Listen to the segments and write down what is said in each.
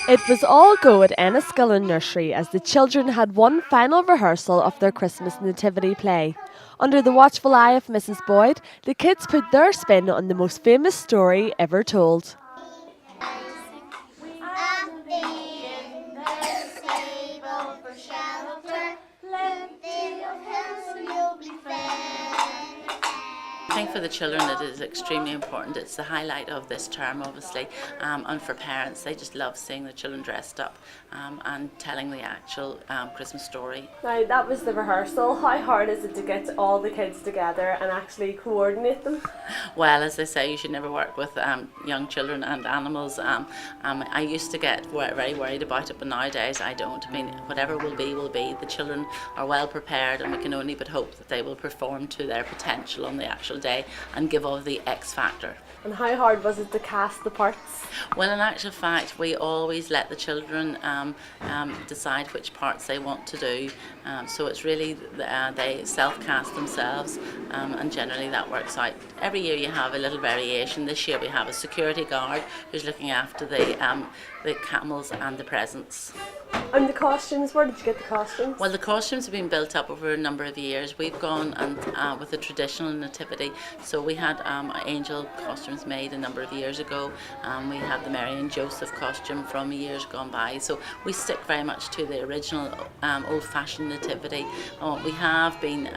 It was all go at Enniskillen Nursery as the children had one final rehearsal of their Christmas Nativity play. Under the watchful eye of Mrs. Boyd, the kids put their spin on the most famous story ever told. I think for the children it is extremely important. It's the highlight of this term, obviously, and for parents, they just love seeing the children dressed up and telling the actual Christmas story. Now, that was the rehearsal. How hard is it to get all the kids together and actually coordinate them? Well, as they say, you should never work with young children and animals. I used to get very worried about it, but nowadays I don't. I mean, whatever will be, will be. The children are well prepared, and we can only but hope that they will perform to their potential on the actual day and give all the X factor. And how hard was it to cast the parts? Well, in actual fact, we always let the children decide which parts they want to do. So it's really they self-cast themselves, and generally that works out. Every year you have a little variation. This year we have a security guard who's looking after the camels and the presents. And the costumes, where did you get the costumes? Well, the costumes have been built up over a number of years. We've gone and with the traditional nativity, so we had angel costumes made a number of years ago. We have the Mary and Joseph costume from years gone by, so we stick very much to the original old-fashioned nativity. We have been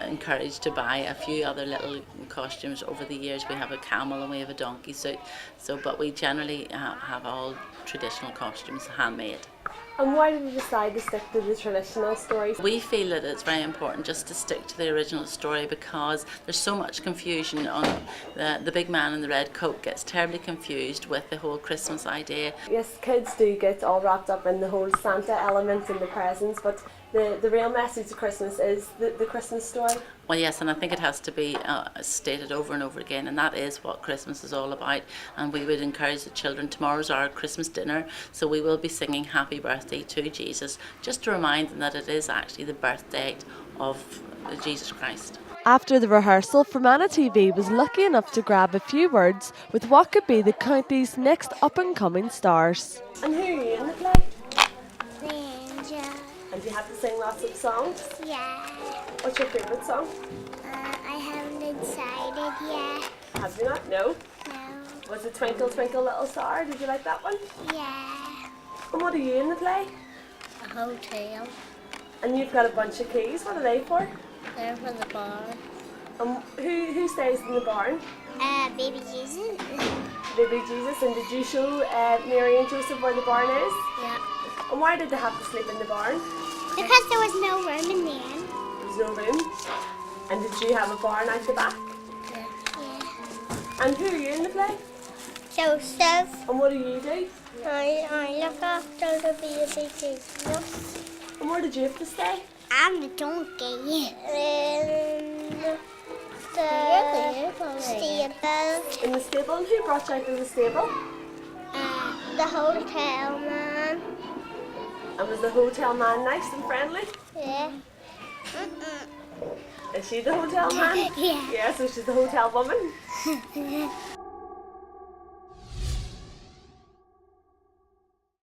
encouraged to buy a few other little costumes over the years. We have a camel and we have a donkey suit, but we generally have all traditional costumes handmade. And why did you decide to stick to the traditional stories? We feel that it's very important just to stick to the original story because there's so much confusion on the big man in the red coat gets terribly confused with the whole Christmas idea. Yes, kids do get all wrapped up in the whole Santa element and the presents, but the real message of Christmas is the Christmas story. Well, yes, and I think it has to be stated over and over again, and that is what Christmas is all about. And we would encourage the children. Tomorrow's our Christmas dinner, so we will be singing Happy Birthday to Jesus, just to remind them that it is actually the birth date of Jesus Christ. After the rehearsal, Fermanagh TV was lucky enough to grab a few words with what could be the county's next up-and-coming stars. And who are you in the play? And do you have to sing lots of songs? Yeah. What's your favourite song? I haven't decided yet. Have you not? No? No. Was it Twinkle Twinkle Little Star? Did you like that one? Yeah. And what are you in the play? A hotel. And you've got a bunch of keys. What are they for? They're for the barn. Who stays in the barn? Baby Jesus. Baby Jesus. And did you show Mary and Joseph where the barn is? Yeah. And why did they have to sleep in the barn? Because there was no room in the end. There was no room. And did you have a barn out the back? Yeah. And who are you in the play? Joseph. And what do you do? I look after the baby Jesus. And where did you have to stay? I'm the donkey. In the stable. In the stable? And who brought you out to the stable? The hotel man. And was the hotel man nice and friendly? Yeah. Is she the hotel man? Yeah. Yeah, so she's the hotel woman.